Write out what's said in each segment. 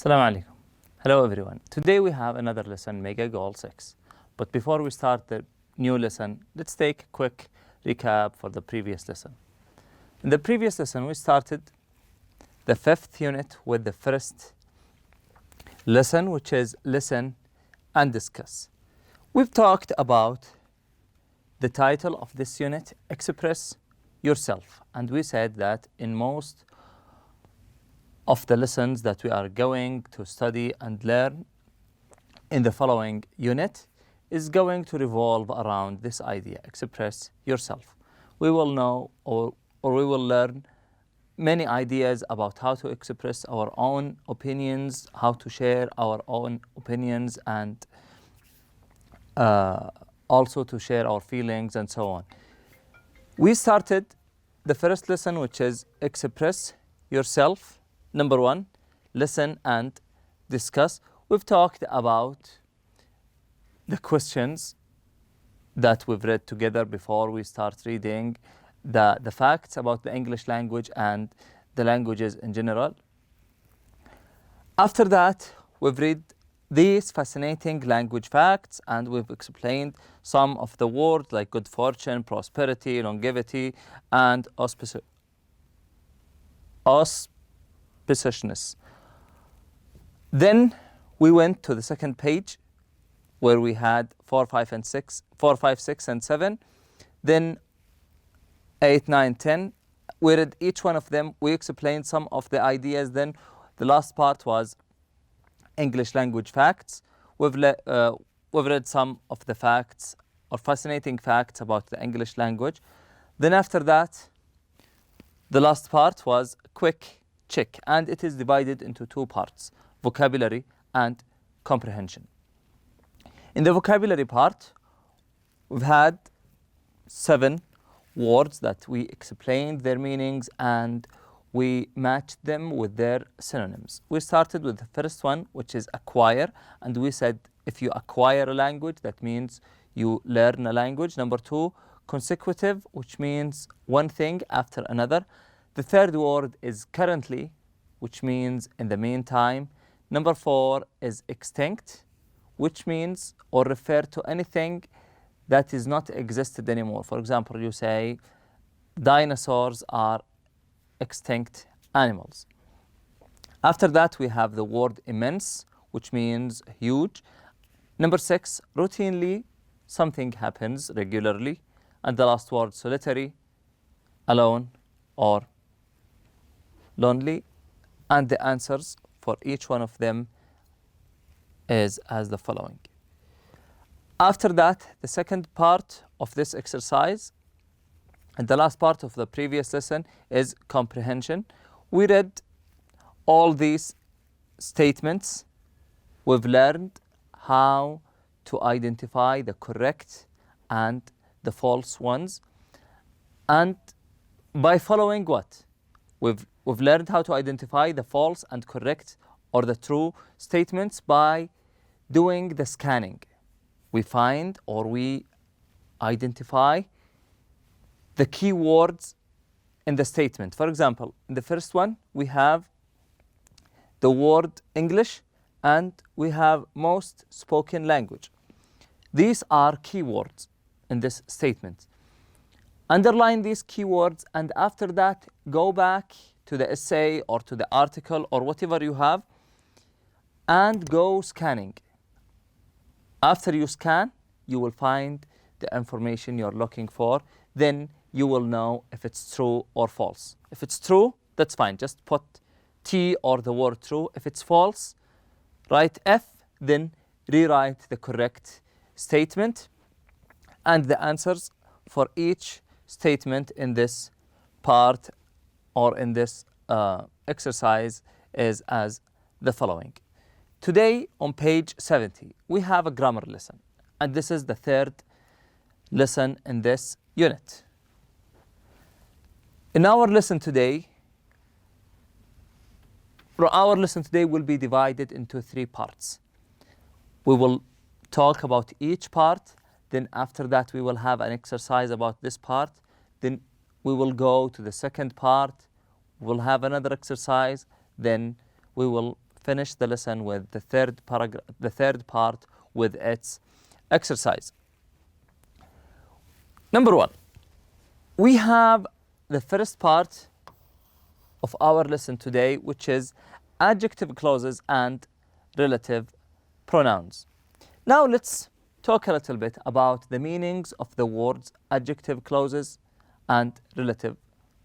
Assalamu alaikum. Hello everyone. Today we have another lesson, Mega Goal 6. But before we start the new lesson, let's take a quick recap for the previous lesson. In the previous lesson, we started the 5th unit with the first lesson, which is listen and discuss. We've talked about the title of this unit, Express Yourself. And we said that in most of the lessons that we are going to study and learn in the following unit is going to revolve around this idea, express yourself. We will know or we will learn many ideas about how to express our own opinions, how to share our own opinions, and also to share our feelings and so on. We started the first lesson, which is express yourself. Number 1, listen and discuss. We've talked about the questions that we've read together before we start reading the facts about the English language and the languages in general. After that, we've read these fascinating language facts and we've explained some of the words like good fortune, prosperity, longevity, and auspiciousness. Then we went to the second page where we had 4, 5, 6, and 7. Then 8, 9, 10. We read each one of them. We explained some of the ideas. Then the last part was English language facts. We've read some of the facts or fascinating facts about the English language. Then after that, the last part was quick check, and it is divided into 2 parts, vocabulary and comprehension. In the vocabulary part, we've had 7 words that we explained their meanings and we matched them with their synonyms. We started with the first one, which is acquire, and we said if you acquire a language, that means you learn a language. Number 2, consecutive, which means one thing after another. The third word is currently, which means in the meantime. Number 4 is extinct, which means or refer to anything that is not existed anymore. For example, you say dinosaurs are extinct animals. After that, we have the word immense, which means huge. Number 6, routinely, something happens regularly. And the last word, solitary, alone, or lonely. And the answers for each one of them is as the following. After that, the second part of this exercise and the last part of the previous lesson is comprehension. We read all these statements. We've learned how to identify the correct and the false ones. And by following what? We've learned how to identify the false and correct or the true statements by doing the scanning. We find or we identify the key words in the statement. For example, in the first one, we have the word English and we have most spoken language. These are keywords in this statement. Underline these keywords and after that, go back to the essay or to the article or whatever you have and go scanning. After you scan, you will find the information you're looking for. Then you will know if it's true or false. If it's true, that's fine. Just put T or the word true. If it's false, write F, then rewrite the correct statement. And the answers for each statement in this part or in this exercise is as the following. Today on page 70, we have a grammar lesson. And this is the third lesson in this unit. In our lesson today will be divided into 3 parts. We will talk about each part. Then after that, we will have an exercise about this part. Then we will go to the second part. We'll have another exercise. Then we will finish the lesson with the third paragraph, the third part with its exercise. Number one, we have the first part of our lesson today, which is adjective clauses and relative pronouns. Now let's talk a little bit about the meanings of the words adjective clauses and relative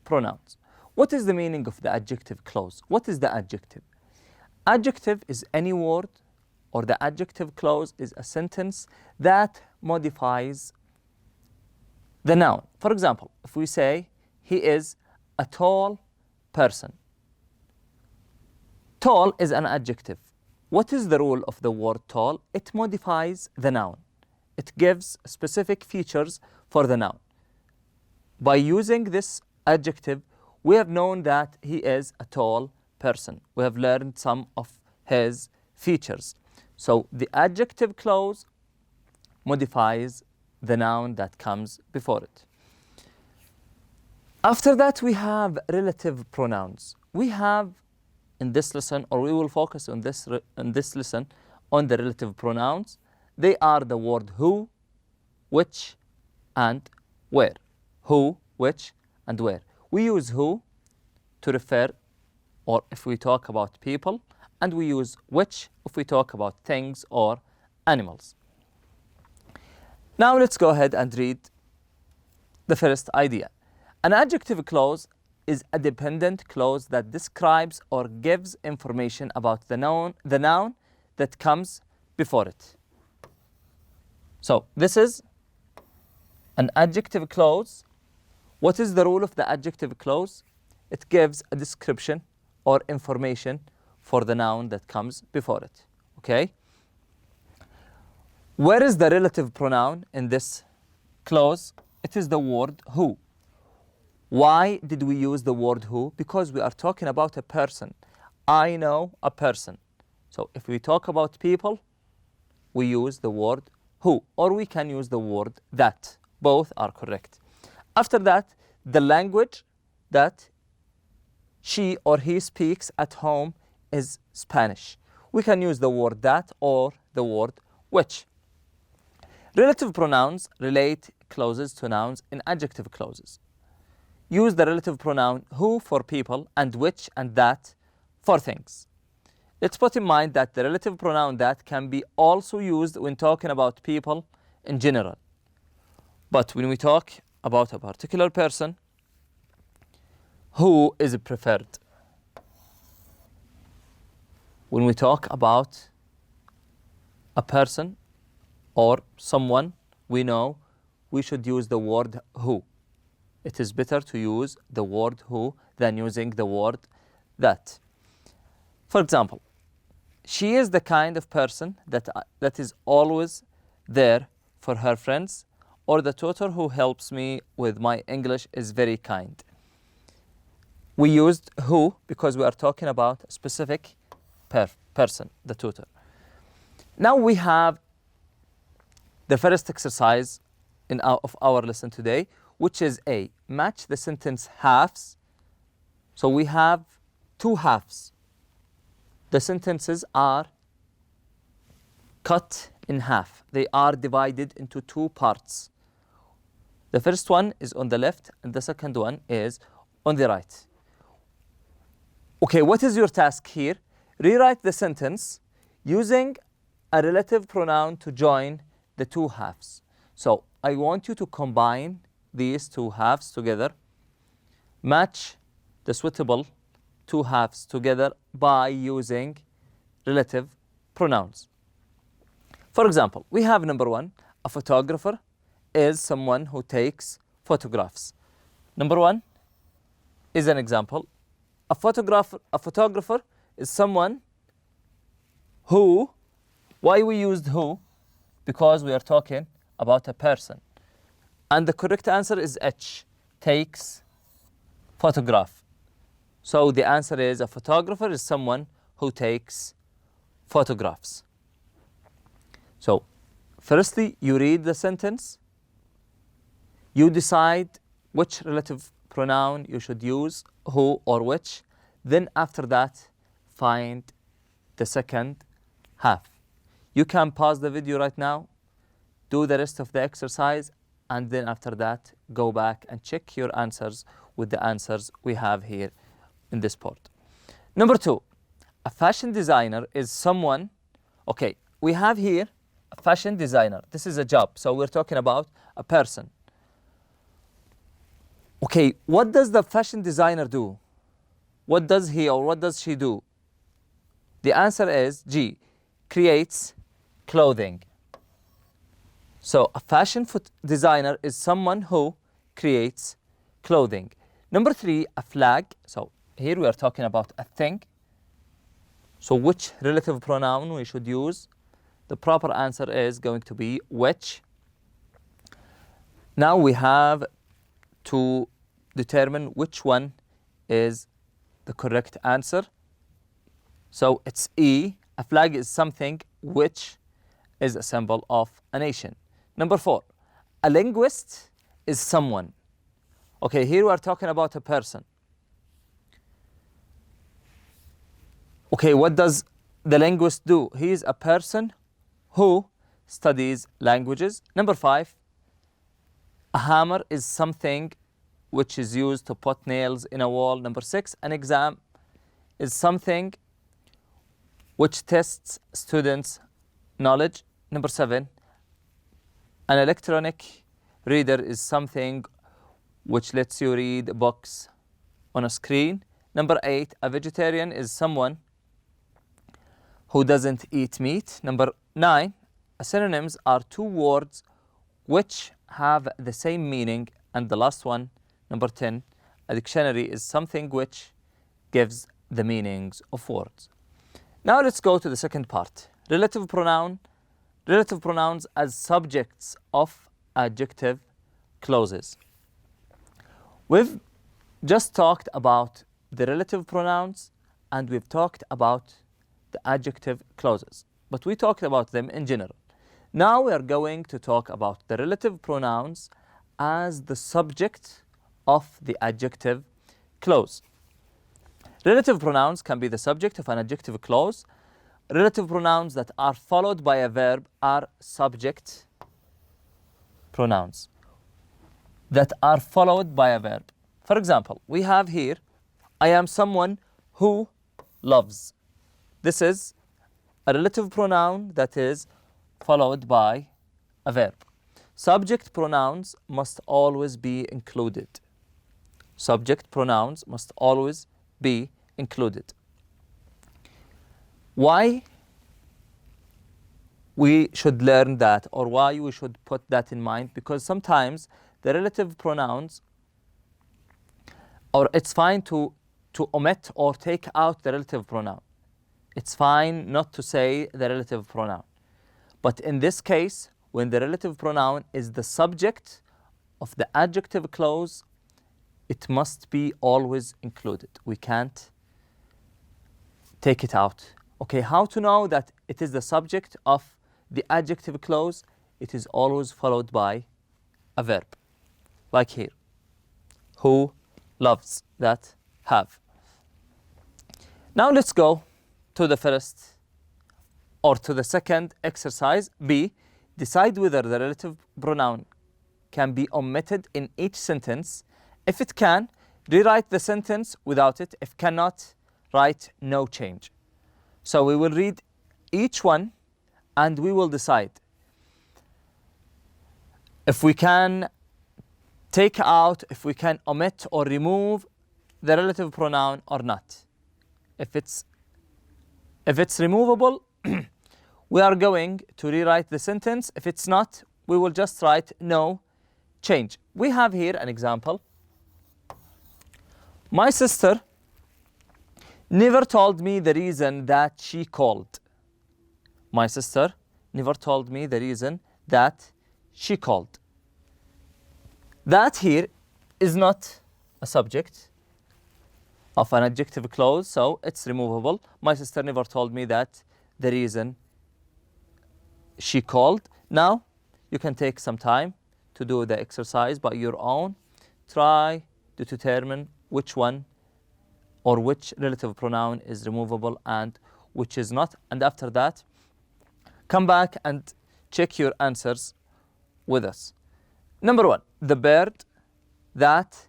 pronouns. What is the meaning of the adjective clause? What is the adjective? Adjective is any word, or the adjective clause is a sentence that modifies the noun. For example, if we say, he is a tall person. Tall is an adjective. What is the rule of the word tall? It modifies the noun. It gives specific features for the noun. By using this adjective, we have known that he is a tall person. We have learned some of his features. So the adjective clause modifies the noun that comes before it. After that, we have relative pronouns. We have in this lesson, or we will focus on this lesson on the relative pronouns. They are the word who, which, and where. Who, which, and where. We use who to refer, or if we talk about people, and we use which if we talk about things or animals. Now let's go ahead and read the first idea. An adjective clause is a dependent clause that describes or gives information about the noun that comes before it. So this is an adjective clause. What is the rule of the adjective clause? It gives a description or information for the noun that comes before it. Okay? Where is the relative pronoun in this clause? It is the word who. Why did we use the word who? Because we are talking about a person. I know a person. So if we talk about people, we use the word who, or we can use the word that. Both are correct. After that, the language that she or he speaks at home is Spanish. We can use the word that or the word which. Relative pronouns relate clauses to nouns in adjective clauses. Use the relative pronoun who for people and which and that for things. Let's put in mind that the relative pronoun that can be also used when talking about people in general. But when we talk about a particular person, who is preferred. When we talk about a person or someone we know, we should use the word who. It is better to use the word who than using the word that. For example, she is the kind of person that is always there for her friends, or the tutor who helps me with my English is very kind. We used who because we are talking about a specific person, the tutor. Now we have the first exercise of our lesson today, which is A, match the sentence halves. So we have two halves. The sentences are cut in half. They are divided into two parts. The first one is on the left and the second one is on the right. Okay, what is your task here? Rewrite the sentence using a relative pronoun to join the two halves. So I want you to combine these two halves together, match the suitable two halves together by using relative pronouns. For example, we have number one, a photographer is someone who takes photographs. Number one is an example. A photographer is someone who, why we used who? Because we are talking about a person. And the correct answer is H, takes photograph. So the answer is a photographer is someone who takes photographs. So firstly, you read the sentence, you decide which relative pronoun you should use, who or which. Then after that, find the second half. You can pause the video right now, do the rest of the exercise, and then after that, go back and check your answers with the answers we have here in this board. Number 2, a fashion designer is someone, okay, we have here a fashion designer. This is a job, so we're talking about a person. Okay, what does the fashion designer do? What does he or what does she do? The answer is G, creates clothing. So a fashion designer is someone who creates clothing. Number 3, a flag. So here we are talking about a thing. So which relative pronoun we should use? The proper answer is going to be which. Now we have to determine which one is the correct answer. So it's E. A flag is something which is a symbol of a nation. Number 4, a linguist is someone. Okay, here we are talking about a person. Okay, what does the linguist do? He is a person who studies languages. Number 5, a hammer is something which is used to put nails in a wall. Number 6, an exam is something which tests students' knowledge. Number 7, an electronic reader is something which lets you read books on a screen. Number 8, a vegetarian is someone who doesn't eat meat. Number 9, synonyms are 2 words which have the same meaning. And the last one, number 10, a dictionary is something which gives the meanings of words. Now let's go to the second part. Relative pronouns as subjects of adjective clauses. We've just talked about the relative pronouns and we've talked about the adjective clauses, but we talked about them in general. Now we are going to talk about the relative pronouns as the subject of the adjective clause. Relative pronouns can be the subject of an adjective clause. Relative pronouns that are followed by a verb are subject pronouns that are followed by a verb. For example, we have here, I am someone who loves. This is a relative pronoun that is followed by a verb. Subject pronouns must always be included. Subject pronouns must always be included. Why we should learn that, or why we should put that in mind? Because sometimes the relative pronouns, or it's fine to omit or take out the relative pronoun. It's fine not to say the relative pronoun. But in this case, when the relative pronoun is the subject of the adjective clause, it must be always included. We can't take it out. Okay, how to know that it is the subject of the adjective clause? It is always followed by a verb, like here. Who loves, that have. Now let's go to the first or to the second exercise. B, decide whether the relative pronoun can be omitted in each sentence. If it can, rewrite the sentence without it. If cannot, write no change. So we will read each one and we will decide if we can take out, if we can omit or remove the relative pronoun or not. If it's removable, we are going to rewrite the sentence. If it's not, we will just write no change. We have here an example. My sister never told me the reason that she called. My sister never told me the reason that she called. That here is not a subject of an adjective clause, so it's removable. My sister never told me that the reason she called. Now, you can take some time to do the exercise by your own. Try to determine which one or which relative pronoun is removable and which is not, and after that, come back and check your answers with us. Number 1, the bird that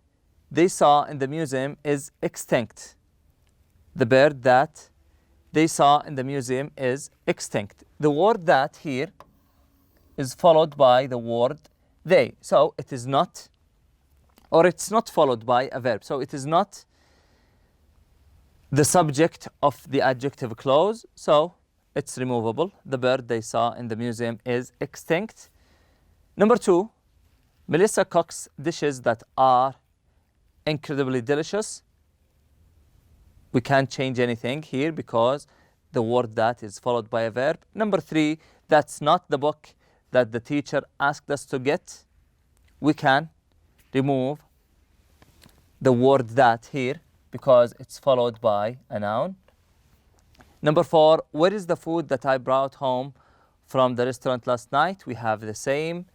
they saw in the museum is extinct. The bird that they saw in the museum is extinct. The word that here is followed by the word they. So it is not, or it's not followed by a verb. So it is not the subject of the adjective clause. So it's removable. The bird they saw in the museum is extinct. Number 2, Melissa cooks dishes that are incredibly delicious. We can't change anything here because the word that is followed by a verb. Number 3, that's not the book that the teacher asked us to get. We can remove the word that here because it's followed by a noun. Number 4, where is the food that I brought home from the restaurant last night? We have the same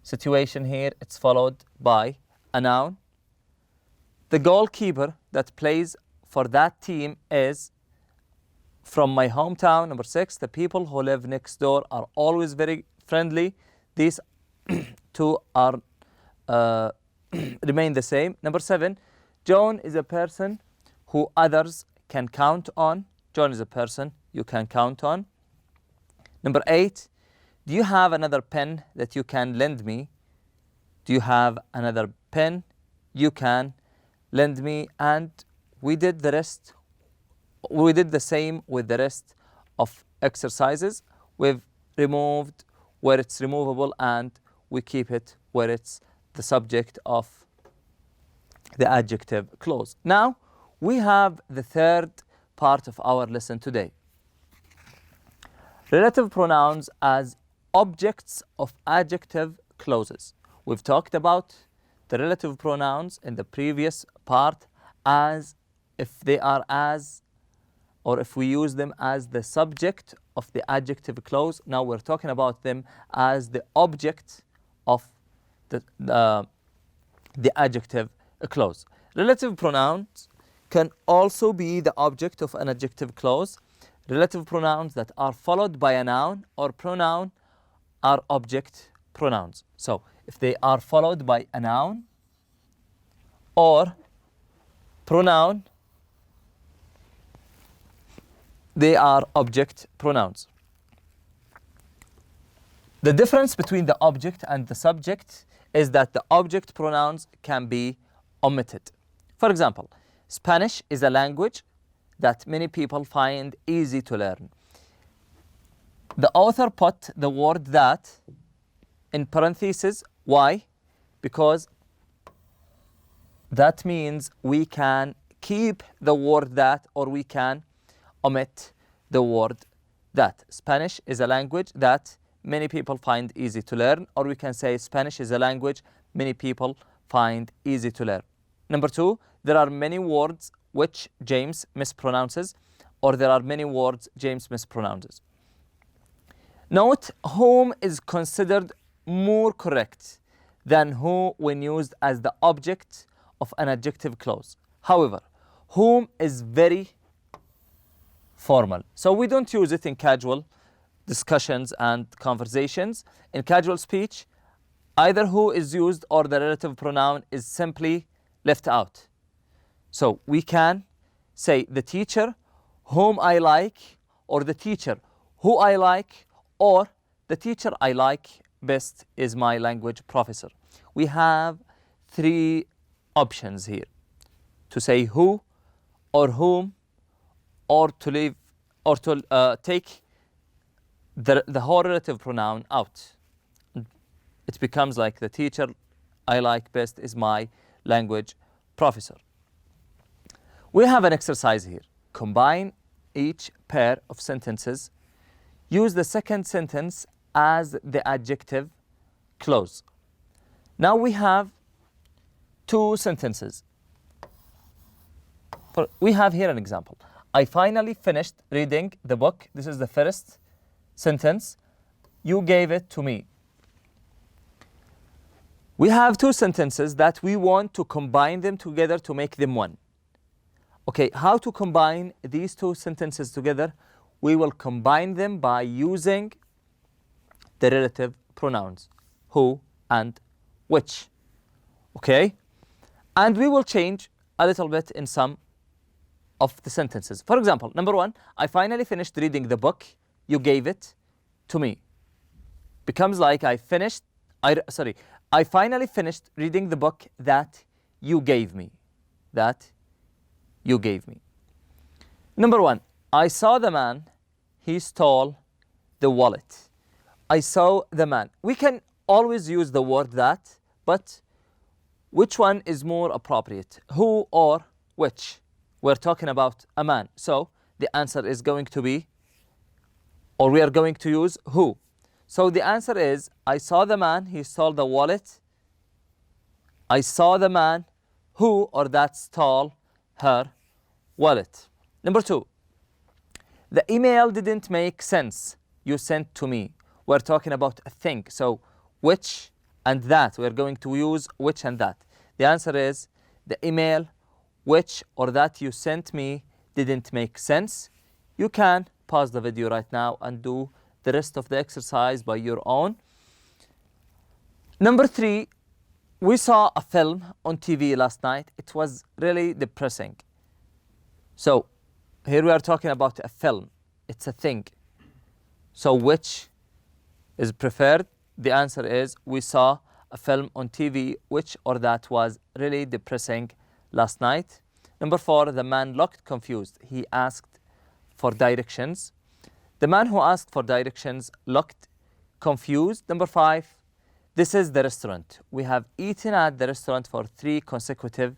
situation here. It's followed by a noun. The goalkeeper that plays for that team is from my hometown. Number 6, the people who live next door are always very friendly. These two are remain the same. Number 7, John is a person who others can count on. John is a person you can count on. Number 8, do you have another pen that you can lend me? Do you have another pen you can lend me? And we did the rest. We did the same with the rest of exercises. We've removed where it's removable and we keep it where it's the subject of the adjective clause. Now we have the third part of our lesson today. Relative pronouns as objects of adjective clauses. We've talked about the relative pronouns in the previous part as if they are as, or if we use them as the subject of the adjective clause. Now we're talking about them as the object of the adjective clause. Relative pronouns can also be the object of an adjective clause. Relative pronouns that are followed by a noun or pronoun are object pronouns. So if they are followed by a noun or pronoun, they are object pronouns. The difference between the object and the subject is that the object pronouns can be omitted. For example, Spanish is a language that many people find easy to learn. The author put the word that in parentheses. Why? Because that means we can keep the word that or we can omit the word that. Spanish is a language that many people find easy to learn, or we can say Spanish is a language many people find easy to learn. Number 2, there are many words which James mispronounces, or there are many words James mispronounces. Note whom is considered more correct than who when used as the object of an adjective clause. However, whom is very formal, so we don't use it in casual discussions and conversations. In casual speech, either who is used or the relative pronoun is simply left out. So we can say the teacher whom I like, or the teacher who I like, or the teacher I like best is my language professor. We have 3 options here: to say who or whom, or to leave, or to take the whole relative pronoun out. It becomes like the teacher I like best is my language professor. We have an exercise here. Combine each pair of sentences. Use the second sentence as the adjective clause. Now we have 2 sentences. We have here an example. I finally finished reading the book. This is the first sentence. You gave it to me. We have 2 sentences that we want to combine them together to make them one. Okay, how to combine these two sentences together? We will combine them by using the relative pronouns, who and which. Okay? And we will change a little bit in some of the sentences. For example, number one, I finally finished reading the book. You gave it to me. Becomes like I finally finished reading the book that you gave me. That you gave me. Number one, I saw the man. He stole the wallet. I saw the man. We can always use the word that, but which one is more appropriate? Who or which? We're talking about a man. So the answer is going to be, or we are going to use who. So the answer is, I saw the man, he stole the wallet. I saw the man who or that stole her wallet. Number two, the email didn't make sense you sent to me. We're talking about a thing. So which and that. We're going to use which and that. The answer is, the email which or that you sent me didn't make sense. You can pause the video right now and do the rest of the exercise by your own. Number three, we saw a film on TV last night. It was really depressing. So here we are talking about a film. It's a thing. So which is preferred? The answer is, we saw a film on TV which or that was really depressing last night. Number four, the man looked confused. He asked for directions. The man who asked for directions looked confused. Number five, this is the restaurant. We have eaten at the restaurant for 3 consecutive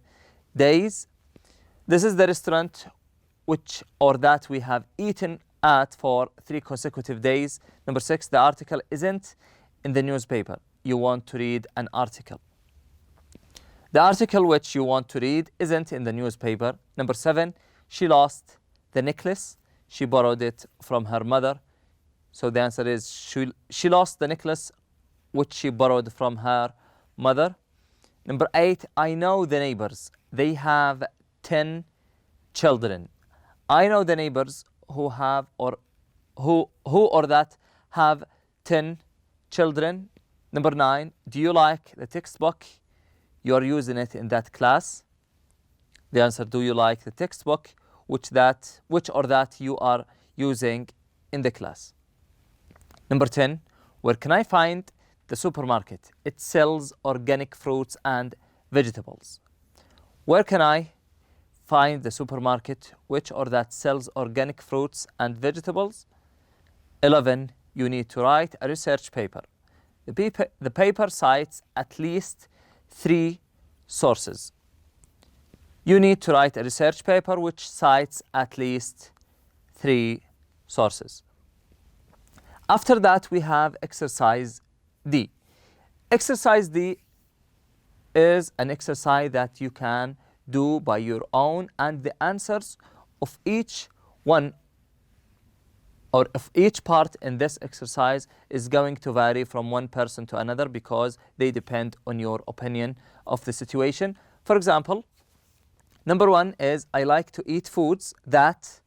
days. This is the restaurant which or that we have eaten at for 3 consecutive days. Number six, the article isn't in the newspaper. You want to read an article. The article which you want to read isn't in the newspaper. Number seven, she lost the necklace. She borrowed it from her mother. So the answer is, she lost the necklace which she borrowed from her mother. Number eight, I know the neighbors. They have 10 children. I know the neighbors who have or who or that have 10 children. Number nine, do you like the textbook? You are using it in that class. The answer, do you like the textbook which or that you are using in the class? Number 10, where can I find the supermarket? It sells organic fruits and vegetables. Where can I find the supermarket which or that sells organic fruits and vegetables? 11, you need to write a research paper. The paper cites at least 3 sources. You need to write a research paper which cites at least 3 sources. After that, we have exercise D. Exercise D is an exercise that you can do by your own, and the answers of each one or of each part in this exercise is going to vary from one person to another because they depend on your opinion of the situation. For example, number one is, I like to eat foods that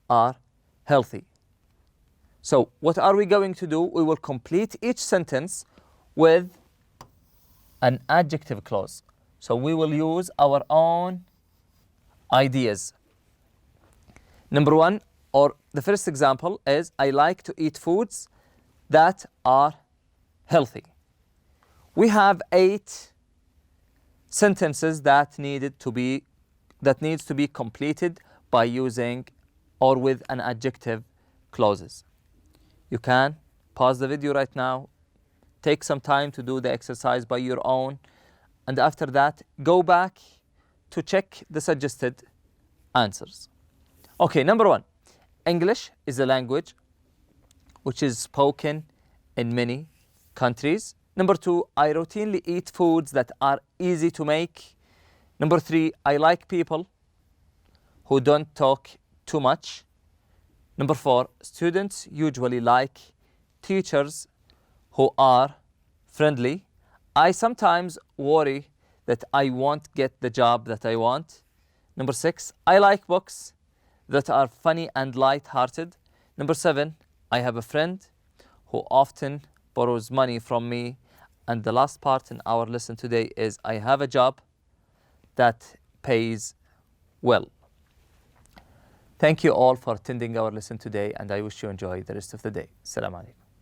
are healthy. So what are we going to do? We will complete each sentence with an adjective clause. So we will use our own ideas. Number one, or the first example is, I like to eat foods that are healthy. We have 8 sentences that needs to be completed by using or with an adjective clauses. You can pause the video right now, take some time to do the exercise by your own, and after that, go back to check the suggested answers. Okay, number one, English is a language which is spoken in many countries. Number two, I routinely eat foods that are easy to make. Number three, I like people who don't talk too much. Number four, students usually like teachers who are friendly. I sometimes worry that I won't get the job that I want. Number 6, I like books that are funny and light-hearted. Number 7, I have a friend who often borrows money from me. And the last part in our lesson today is I have a job that pays well. Thank you all for attending our lesson today, and I wish you enjoy the rest of the day. Assalamu alaikum.